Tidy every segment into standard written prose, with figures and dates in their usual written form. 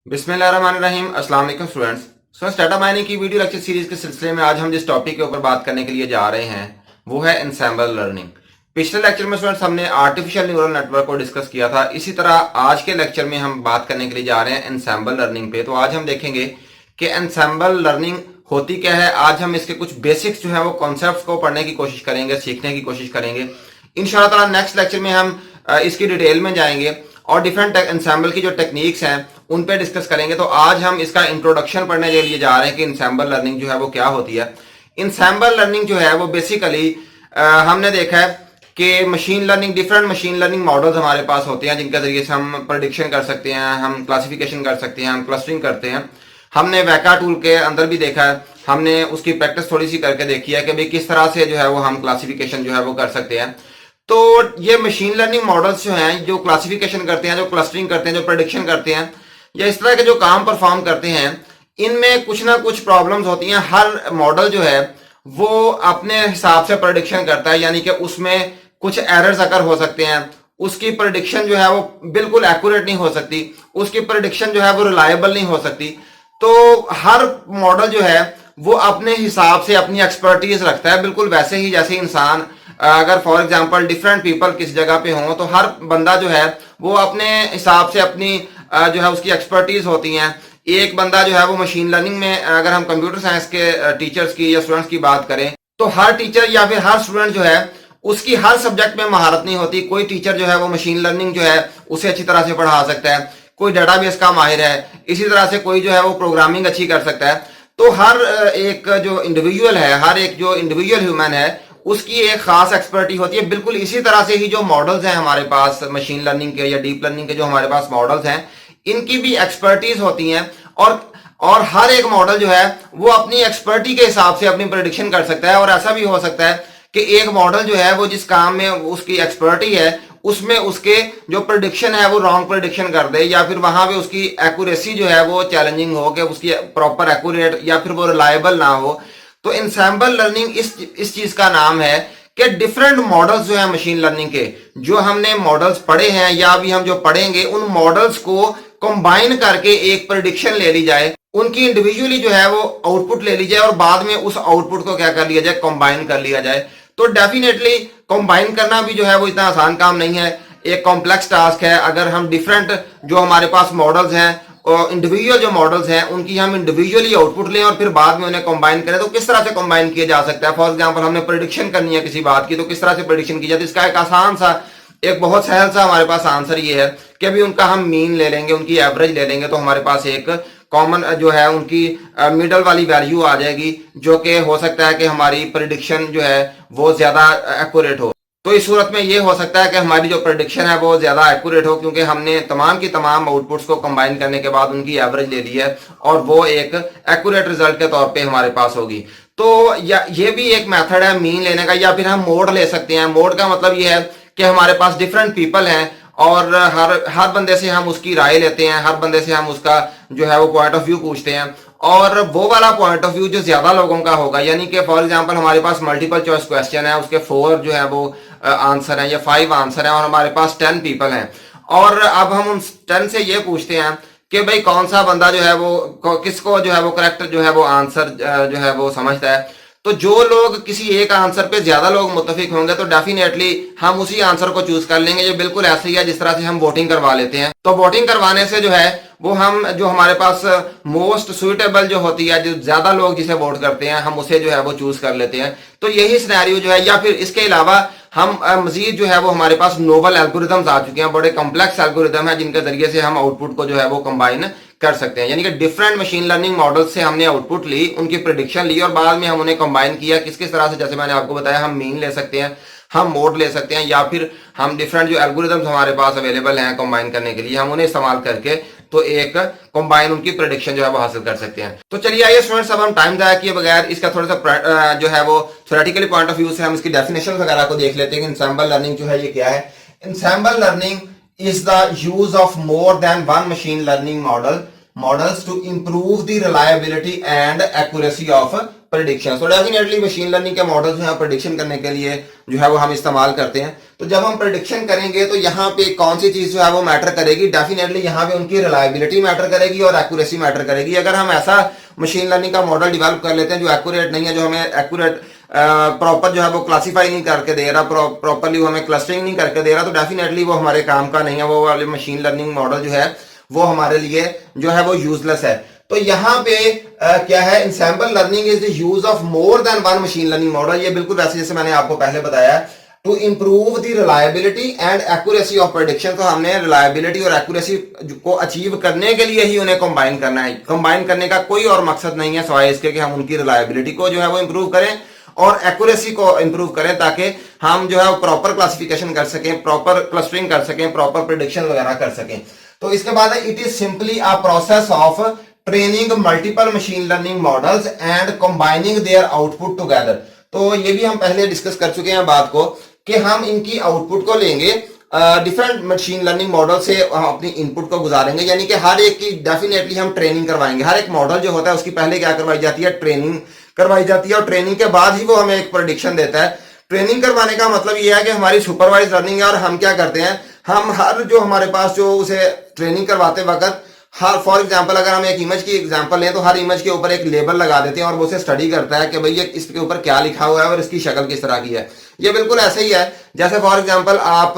बिस्मिल्लाहिर्रहमानिर्रहीम। अस्सलाम वालेकुम स्टूडेंट्स। डाटा माइनिंग की वीडियो लेक्चर सीरीज के सिलसिले में आज हम जिस टॉपिक के ऊपर बात करने के लिए जा रहे हैं वो है एनसेम्बल लर्निंग। पिछले लेक्चर में स्टूडेंट्स हमने आर्टिफिशियल न्यूरल नेटवर्क को डिस्कस किया था। इसी तरह आज के लेक्चर में हम बात करने के लिए जा रहे हैं एनसेम्बल लर्निंग पे। तो आज हम देखेंगे कि एनसेम्बल लर्निंग होती क्या है। आज हम इसके कुछ बेसिक्स जो है वो कॉन्सेप्ट को पढ़ने की कोशिश करेंगे, सीखने की कोशिश करेंगे। इंशाल्लाह ताला नेक्स्ट लेक्चर में हम इसकी डिटेल में जाएंगे और डिफरेंट एनसेम्बल की जो टेक्निक्स हैं उन पे डिस्कस करेंगे। तो आज हम इसका इंट्रोडक्शन पढ़ने के लिए जा रहे हैं कि एनसेम्बल लर्निंग जो है वो क्या होती है। एनसेम्बल लर्निंग जो है वो बेसिकली हमने देखा है कि machine learning, different machine learning models हमारे पास होते हैं जिनके जरिए से हम प्रेडिक्शन कर सकते हैं, हम क्लासिफिकेशन कर सकते हैं, हम क्लस्टरिंग करते हैं। हमने वैका टूल के अंदर भी देखा है, हमने उसकी प्रैक्टिस थोड़ी सी करके देखी है कि भाई किस तरह से जो है वो हम क्लासिफिकेशन जो है वो कर सकते हैं। तो ये मशीन लर्निंग मॉडल्स जो हैं, जो क्लासिफिकेशन करते हैं, जो क्लस्टरिंग करते हैं, जो प्रेडिक्शन करते हैं या इस तरह के जो काम परफॉर्म करते हैं, इनमें कुछ ना कुछ प्रॉब्लम्स होती हैं। हर मॉडल जो है वो अपने हिसाब से प्रेडिक्शन करता है, यानी कि उसमें कुछ एरर्स अगर हो सकते हैं, उसकी प्रेडिक्शन जो है वो बिल्कुल एक्यूरेट नहीं हो सकती, उसकी प्रेडिक्शन जो है वो रिलायबल नहीं हो सकती। तो हर मॉडल जो है वो अपने हिसाब से अपनी एक्सपर्टीज रखता है, बिल्कुल वैसे ही जैसे इंसान अगर फॉर एग्जांपल डिफरेंट पीपल किस जगह पे हों तो हर बंदा जो है वो अपने हिसाब से अपनी जो है उसकी एक्सपर्टीज होती हैं। एक बंदा जो है वो मशीन लर्निंग में, अगर हम कंप्यूटर साइंस के टीचर्स की या स्टूडेंट्स की बात करें तो हर टीचर या फिर हर स्टूडेंट जो है उसकी हर सब्जेक्ट में महारत नहीं होती। कोई टीचर जो है वो मशीन लर्निंग जो है उसे अच्छी तरह से पढ़ा सकता है, कोई डेटाबेस का माहिर है, इसी तरह से कोई जो है वो प्रोग्रामिंग अच्छी कर सकता है। तो हर एक जो इंडिविजुअल है, हर एक जो इंडिविजुअल ह्यूमन है उसकी एक खास एक्सपर्टी होती है। बिल्कुल इसी तरह से ही जो मॉडल्स हैं हमारे पास मशीन लर्निंग के या डीप लर्निंग के जो हमारे पास मॉडल्स हैं, इनकी भी एक्सपर्टीज होती हैं और हर एक मॉडल जो है वो अपनी एक्सपर्टी के हिसाब से अपनी प्रेडिक्शन कर सकता है। और ऐसा भी हो सकता है कि एक मॉडल जो है वो जिस काम में उसकी एक्सपर्टी है उसमें उसके जो प्रेडिक्शन है वो रॉन्ग प्रेडिक्शन कर दे, या फिर वहां पे उसकी एक्यूरेसी जो है वो चैलेंजिंग हो, कि उसकी प्रॉपर एक्यूरेट या फिर वो रिलायबल ना हो। तो एनसेम्बल लर्निंग इस चीज का नाम है कि डिफरेंट मॉडल्स जो है मशीन लर्निंग के, जो हमने मॉडल्स पढ़े हैं या अभी हम जो पढ़ेंगे, उन मॉडल्स को कंबाइन करके एक प्रेडिक्शन ले ली जाए, उनकी इंडिविजुअली जो है वो आउटपुट ले ली जाए और बाद में उस आउटपुट को क्या कर लिया जाए, कंबाइन कर लिया जाए। तो डेफिनेटली कंबाइन करना भी जो है वो इतना आसान काम नहीं है, एक कॉम्प्लेक्स टास्क है। अगर हम डिफरेंट जो हमारे पास मॉडल्स हैं और इंडिविजुअल जो मॉडल्स हैं उनकी हम इंडिविजुअली आउटपुट लें और फिर बाद में उन्हें कंबाइन करें, तो किस तरह से कंबाइन किया जा सकता है। फॉर एग्जांपल हमने प्रेडिक्शन करनी है किसी बात की, तो किस तरह से प्रेडिक्शन की जाती है। इसका एक आसान सा, एक बहुत सहल सा हमारे पास आंसर ये है कि अभी उनका हम मीन ले लेंगे, उनकी एवरेज ले लेंगे, तो हमारे पास एक कॉमन जो है उनकी मिडल वाली वैल्यू आ जाएगी, जो कि हो सकता है कि हमारी प्रेडिक्शन जो है वो ज्यादा एक्यूरेट हो। तो इस सूरत में ये हो सकता है कि हमारी जो प्रेडिक्शन है वो ज्यादा एक्यूरेट हो, क्योंकि हमने तमाम की तमाम आउटपुट्स को कंबाइन करने के बाद उनकी एवरेज ले ली है और वो एक एक्यूरेट रिजल्ट के तौर पे हमारे पास होगी। तो ये भी एक मेथड है मीन लेने का। या फिर हम मोड ले सकते हैं। मोड का मतलब ये है कि हमारे पास डिफरेंट पीपल हैं और हर बंदे से हम उसकी राय लेते हैं, हर बंदे से हम उसका जो है वो पॉइंट ऑफ व्यू पूछते हैं, और वो वाला पॉइंट ऑफ व्यू जो ज्यादा लोगों का होगा, यानी कि फॉर एग्जांपल हमारे पास मल्टीपल चॉइस क्वेश्चन है, उसके 4 जो है वो आंसर है या 5 आंसर है और हमारे पास 10 पीपल हैं, और अब हम उन 10 से ये पूछते हैं कि भाई कौन सा बंदा जो है वो किसको जो है वो करेक्ट जो है वो आंसर जो है वो समझता है। तो जो लोग किसी एक आंसर पे ज्यादा लोग मुत्तफिक होंगे तो डेफिनेटली हम उसी आंसर को चूज कर लेंगे। ये बिल्कुल ऐसे ही है जिस तरह से हम वोटिंग करवा लेते हैं। तो वोटिंग करवाने से जो है वो हम जो हमारे पास मोस्ट सुइटेबल जो होती है, जो ज्यादा लोग जिसे वोट करते हैं, हम उसे जो है वो चूज कर लेते हैं। तो यही सिनेरियो जो है, या फिर इसके अलावा हम मजीद जो है वो हमारे पास नोवल एल्गोरिथम्स आ चुके हैं, बड़े कॉम्प्लेक्स एल्गोरिथम है जिनके जरिए से हम आउटपुट को जो है वो कंबाइन कर सकते हैं। यानी कि डिफरेंट मशीन लर्निंग मॉडल से हमने आउटपुट ली, उनकी प्रेडिक्शन ली और बाद में हम उन्हें कंबाइन किया किस किस तरह से। जैसे मैंने आपको बताया, हम मीन ले सकते हैं, हम मोड ले सकते हैं, या फिर हम डिफरेंट जो एल्गोरिथम्स हमारे पास अवेलेबल हैं कंबाइन करने के लिए, हम उन्हें इस्तेमाल करके तो एक कंबाइन उनकी प्रेडिक्शन जो है वो हासिल कर सकते हैं। तो चलिए आइए स्टूडेंट्स, अब हम टाइम जाया किए बगैर इसका थोड़ा सा जो है वो थ्योरेटिकली पॉइंट ऑफ व्यू से हम इसकी डेफिनेशन वगैरह को देख लेते हैं कि एनसेम्बल लर्निंग जो है ये क्या है। Ensemble learning is the use of more than one machine learning models to improve the reliability and accuracy of prediction. तो डेफिनेटली मशीन लर्निंग के मॉडल जो है प्रेडिक्शन करने के लिए जो है वो हम इस्तेमाल करते हैं। तो जब हम प्रेडिक्शन करेंगे तो यहाँ पे कौन सी चीज जो है वो मैटर करेगी, डेफिनेटली यहाँ पे उनकी रिलायबिलिटी मैटर करेगी और एक्यूरेसी मैटर करेगी। अगर हम ऐसा मशीन लर्निंग का मॉडल डेवलप कर लेते हैं जो एक्यूरेट नहीं है, जो हमें एक्यूरेट प्रॉपर जो है वो क्लासीफाई नहीं करके दे रहा, प्रॉपरली वो हमें क्लस्टरिंग नहीं करके दे रहा, तो डेफिनेटली वो हमारे काम का नहीं है। वो वाले मशीन लर्निंग मॉडल जो है वो हमारे लिए जो है वो यूजलेस है। तो यहाँ पे क्या है, ensemble learning is the use of more than one machine learning model. ये बिल्कुल वैसे जैसे मैंने आपको पहले बताया, to improve the reliability and accuracy of prediction. तो हमने रिलायबिलिटी और एक्यूरेसी को अचीव करने के लिए ही उन्हें कंबाइन करना है। कंबाइन करने का कोई और मकसद नहीं है सिवाय इसके कि हम उनकी रिलायबिलिटी को जो है वो इंप्रूव करें और एक्यूरेसी को इंप्रूव करें, ताकि हम जो है वो प्रॉपर क्लासिफिकेशन कर सकें, प्रॉपर क्लस्टरिंग कर सकें, प्रॉपर प्रेडिक्शन वगैरह कर सकें। तो इसके बाद है it is simply a process of training multiple machine learning models and combining their output together. तो ये भी हम पहले डिस्कस कर चुके हैं बात को कि हम इनकी आउटपुट को लेंगे, डिफरेंट मशीन लर्निंग मॉडल से हम अपनी इनपुट को गुजारेंगे, यानी कि हर एक की डेफिनेटली हम ट्रेनिंग करवाएंगे। हर एक मॉडल जो होता है उसकी पहले क्या करवाई जाती है, ट्रेनिंग करवाई जाती है, और ट्रेनिंग के बाद ही वो हमें एक प्रेडिक्शन देता है। ट्रेनिंग करवाने का मतलब ये है कि हमारी सुपरवाइज लर्निंग है, और हम क्या करते हैं, हम हर जो हमारे पास जो उसे ट्रेनिंग करवाते वक्त हर, फॉर एग्जांपल अगर हम एक इमेज की एग्जांपल लें तो हर इमेज के ऊपर एक लेबल लगा देते हैं और वो उसे स्टडी करता है कि भाई ये इसके ऊपर क्या लिखा हुआ है और इसकी शक्ल किस तरह की है। ये बिल्कुल ऐसे ही है जैसे फॉर एग्जांपल आप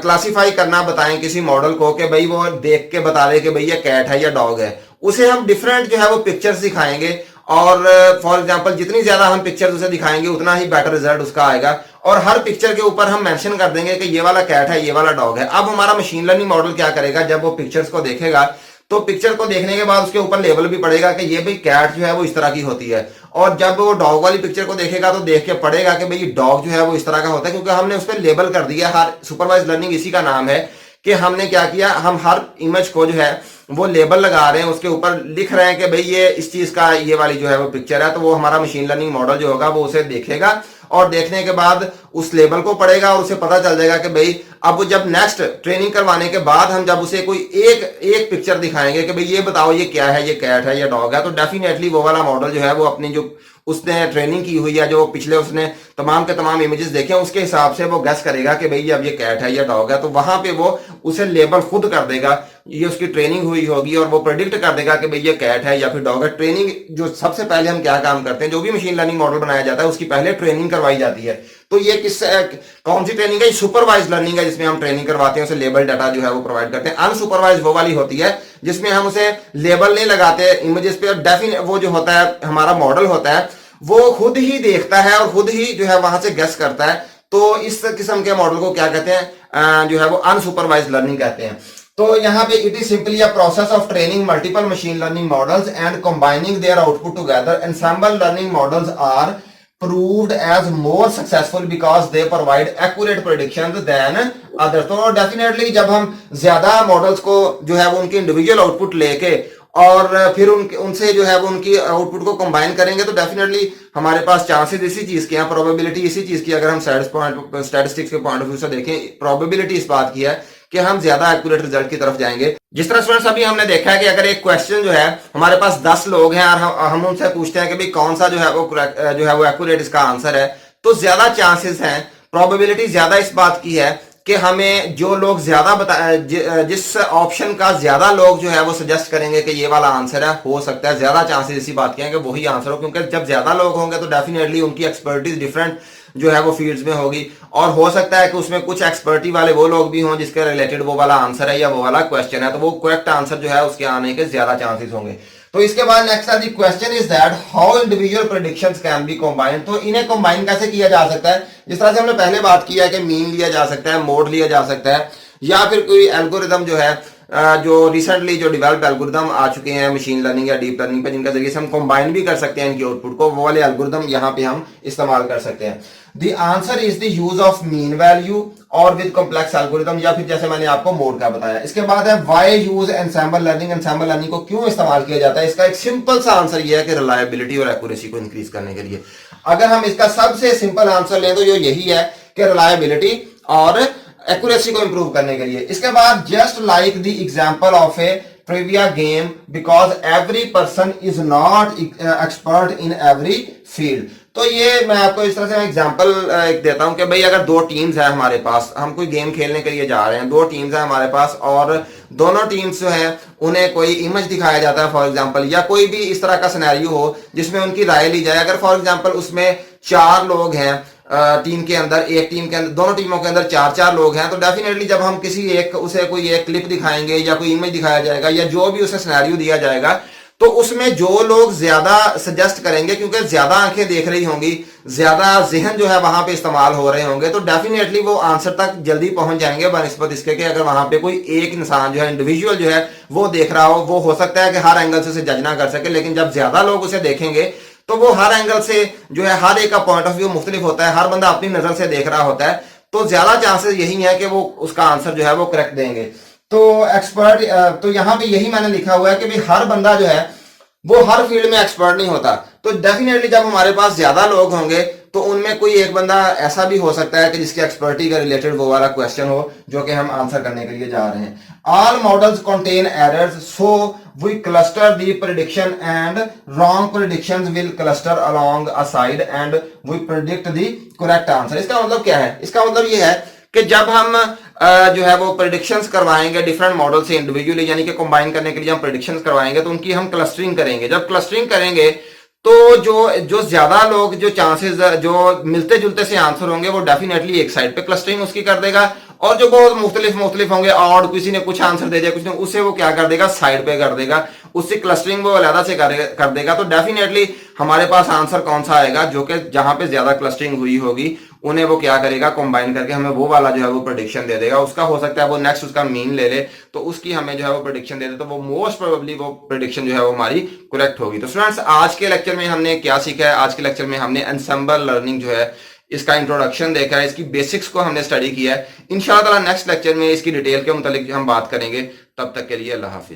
क्लासिफाई करना बताएं किसी मॉडल को कि भाई वो देख के बता दे कि भाई ये कैट है या डॉग है, उसे हम डिफरेंट जो है वो पिक्चर्स दिखाएंगे, और फॉर एग्जांपल जितनी ज्यादा हम पिक्चर्स उसे दिखाएंगे उतना ही बेटर रिजल्ट उसका आएगा। और हर पिक्चर के ऊपर हम मेंशन कर देंगे कि ये वाला कैट है, ये वाला डॉग है। अब हमारा मशीन लर्निंग मॉडल क्या करेगा, जब वो पिक्चर्स को देखेगा तो पिक्चर को देखने के बाद उसके ऊपर लेबल भी पड़ेगा कि ये भाई कैट जो है वो इस तरह की होती है, और जब वो डॉग वाली पिक्चर को देखेगा तो देख के पड़ेगा कि भाई डॉग जो है वो इस तरह का होता है, क्योंकि हमने उस पर लेबल कर दिया। हर सुपरवाइज लर्निंग इसी का नाम है कि हमने क्या किया, हम हर इमेज को जो है वो लेबल लगा रहे हैं, उसके ऊपर लिख रहे हैं कि भाई ये इस चीज का ये वाली जो है वो पिक्चर है। तो वो हमारा मशीन लर्निंग मॉडल जो होगा वो उसे देखेगा और देखने के बाद उस लेबल को पढ़ेगा और उसे पता चल जाएगा कि भाई अब जब नेक्स्ट ट्रेनिंग करवाने के बाद हम जब उसे कोई एक पिक्चर दिखाएंगे कि भाई ये बताओ ये क्या है, ये कैट है या डॉग है, तो डेफिनेटली वो वाला मॉडल जो है वो अपनी जो उसने ट्रेनिंग की हुई है, जो पिछले उसने तमाम के तमाम इमेजेस देखे हैं उसके हिसाब से वो गेस करेगा कि भाई अब ये कैट है या डॉग है। तो वहां पे वो उसे लेबल खुद कर देगा, ये उसकी ट्रेनिंग हुई होगी और वो प्रेडिक्ट कर देगा कि भाई ये कैट है या फिर डॉग है। ट्रेनिंग जो सबसे पहले हम क्या काम करते हैं, जो भी मशीन लर्निंग मॉडल बनाया जाता है उसकी पहले ट्रेनिंग करवाई जाती है। तो ये कौन सी ट्रेनिंग है, सुपरवाइज लर्निंग है, जिसमें हम ट्रेनिंग करवाते हैं, उसे लेबल डाटा जो है वो प्रोवाइड करते हैं। अनसुपरवाइज वो वाली होती है जिसमें हम उसे लेबल नहीं लगाते इमेजेस पे, और डेफिनेट वो जो होता है हमारा मॉडल होता है वो खुद ही देखता है और खुद ही जो है वहां से गेस करता है। तो इस किस्म के मॉडल को क्या कहते हैं, जो है वो अनसुपरवाइज लर्निंग कहते हैं। तो यहाँ पे it is simply a process of training multiple machine learning models and combining their output together. Ensemble learning models are proved as more successful because they provide accurate predictions than others। तो definitely जब हम ज्यादा models को जो है वो उनकी individual output लेके और फिर उनसे जो है वो उनकी आउटपुट को कंबाइन करेंगे तो डेफिनेटली हमारे पास चांसेस इसी चीज के हैं, प्रोबेबिलिटी इसी चीज की, अगर हम स्टैटिस्टिक्स के पॉइंट ऑफ व्यू से देखें, प्रोबेबिलिटी इस बात की है कि हम ज्यादा एक्यूरेट रिजल्ट की तरफ जाएंगे। जिस तरह स्टूडेंट्स अभी हमने देखा है कि अगर एक क्वेश्चन जो है हमारे पास 10 लोग हैं और हम उनसे पूछते हैं कि भाई कौन सा जो है वो एक्यूरेट इसका आंसर है, तो ज्यादा चांसेस हैं, प्रोबेबिलिटी ज्यादा इस बात की है कि हमें जो लोग ज्यादा जिस ऑप्शन का ज्यादा लोग जो है वो सजेस्ट करेंगे कि ये वाला आंसर है, हो सकता है ज्यादा चांसेस इसी बात के हैं कि वही आंसर हो, क्योंकि जब ज्यादा लोग होंगे तो डेफिनेटली उनकी एक्सपर्टीज डिफरेंट जो है वो फील्ड्स में होगी, और हो सकता है कि उसमें कुछ एक्सपर्टी वाले वो लोग भी हों जिसके रिलेटेड वो वाला आंसर है या वो वाला क्वेश्चन है, तो वो करेक्ट आंसर जो है उसके आने के ज्यादा चांसेस होंगे। तो इसके बाद नेक्स्ट है the question is that how individual predictions can be combined. तो इन्हें कंबाइन कैसे किया जा सकता है, जिस तरह से हमने पहले बात किया है कि मीन लिया जा सकता है, मोड लिया जा सकता है, या फिर कोई एल्गोरिदम जो है जो रिसेंटली जो डेवलप एल्गोरिदम आ चुके हैं मशीन लर्निंग या डीप लर्निंग पे, जिनका जरिए से हम कंबाइन भी कर सकते हैं इनकी आउटपुट को, वो वाले एल्गोरिदम यहाँ पे हम इस्तेमाल कर सकते हैं। The answer is the use of mean value और विद कॉम्प्लेक्स एल्गोरिदम, या फिर जैसे मैंने आपको मोड का बताया। इसके बाद है why use ensemble learning. Ensemble learning को क्यों इस्तेमाल किया जाता है, इसका एक सिंपल सा आंसर यह है कि रिलायबिलिटी और एक्यूरेसी को इंक्रीज करने के लिए। अगर हम इसका सबसे सिंपल आंसर लें तो यही है कि रिलायबिलिटी और एक्यूरेसी को इंप्रूव करने के लिए। इसके बाद just like the example of A trivia game because every person is not expert in every field. तो ये मैं आपको इस तरह से एग्जांपल देता हूं कि भाई अगर दो टीम्स है हमारे पास, हम कोई गेम खेलने के लिए जा रहे हैं, दो टीम्स है हमारे पास और दोनों टीम्स जो है उन्हें कोई इमेज दिखाया जाता है फॉर एग्जांपल, या कोई भी इस तरह का सिनेरियो हो जिसमें उनकी राय ली जाए। अगर फॉर एग्जांपल उसमें 4 लोग हैं टीम के अंदर, एक टीम के अंदर, दोनों टीमों के अंदर 4-4 लोग हैं, तो डेफिनेटली जब हम किसी एक उसे कोई एक क्लिप दिखाएंगे या कोई इमेज दिखाया जाएगा या जो भी उसे सिनेरियो दिया जाएगा, तो उसमें जो लोग ज्यादा सजेस्ट करेंगे, क्योंकि ज्यादा आंखें देख रही होंगी, ज्यादा जहन जो है वहां पे इस्तेमाल हो रहे होंगे, तो डेफिनेटली वो आंसर तक जल्दी पहुंच जाएंगे बनिस्बत इसके कि अगर वहां पे कोई एक इंसान जो है, इंडिविजुअल जो है वो देख रहा हो। वो हो सकता है कि हर एंगल से उसे जज ना कर सके, लेकिन जब ज्यादा लोग उसे देखेंगे तो वो हर एंगल से जो है, हर एक का पॉइंट ऑफ व्यू मुख्तलिफ होता है, हर बंदा अपनी नजर से देख रहा होता है, तो ज्यादा चांसेस यही है कि वो उसका आंसर जो है वो करेक्ट देंगे। तो एक्सपर्ट, तो यहां पे यही मैंने लिखा हुआ है कि भाई हर बंदा जो है वो हर फील्ड में एक्सपर्ट नहीं होता। तो डेफिनेटली जब हमारे पास ज्यादा लोग होंगे तो उनमें कोई एक बंदा ऐसा भी हो सकता है कि जिसकी एक्सपर्टी का रिलेटेड वो वाला क्वेश्चन हो जो कि हम आंसर करने के लिए जा रहे हैं। All models contain errors, so we cluster the prediction and wrong predictions will cluster along a side and we predict the correct answer. इसका मतलब क्या है? इसका मतलब ये है कि जब हम जो है वो प्रेडिक्शंस करवाएंगे डिफरेंट मॉडल से इंडिविजुअली, यानी कि कंबाइन करने के लिए हम प्रेडिक्शंस करवाएंगे, तो उनकी हम क्लस्टरिंग करेंगे। जब क्लस्टरिंग करेंगे तो जो ज्यादा लोग, जो चांसेस जो मिलते जुलते से आंसर होंगे, वो डेफिनेटली एक साइड पे क्लस्टरिंग उसकी कर देगा, और जो बहुत मुख्तलिफ होंगे और किसी ने कुछ आंसर दे दिया, कुछ ने, उसे वो क्या कर देगा, साइड पे कर देगा, उससे क्लस्टरिंग वो अलग से कर देगा। तो डेफिनेटली हमारे पास आंसर कौन सा आएगा, जो कि जहां पे ज्यादा क्लस्टरिंग हुई होगी उन्हें वो क्या करेगा, कंबाइन करके हमें वो वाला जो है वो प्रेडिक्शन दे देगा। उसका हो सकता है वो नेक्स्ट उसका मीन ले ले, तो उसकी हमें जो है वो प्रेडिक्शन दे दे, तो वो मोस्ट प्रोबेबली वो प्रेडिक्शन जो है वो हमारी करेक्ट होगी। तो स्टूडेंट्स, आज के लेक्चर में हमने क्या सीखा है? आज के लेक्चर में हमने एंसेंबल लर्निंग जो है इसका इंट्रोडक्शन देखा है, इसकी बेसिक्स को हमने स्टडी किया है। इंशाअल्लाह नेक्स्ट लेक्चर में इसकी डिटेल के मुतालिक हम बात करेंगे। तब तक के लिए अल्लाह हाफिज।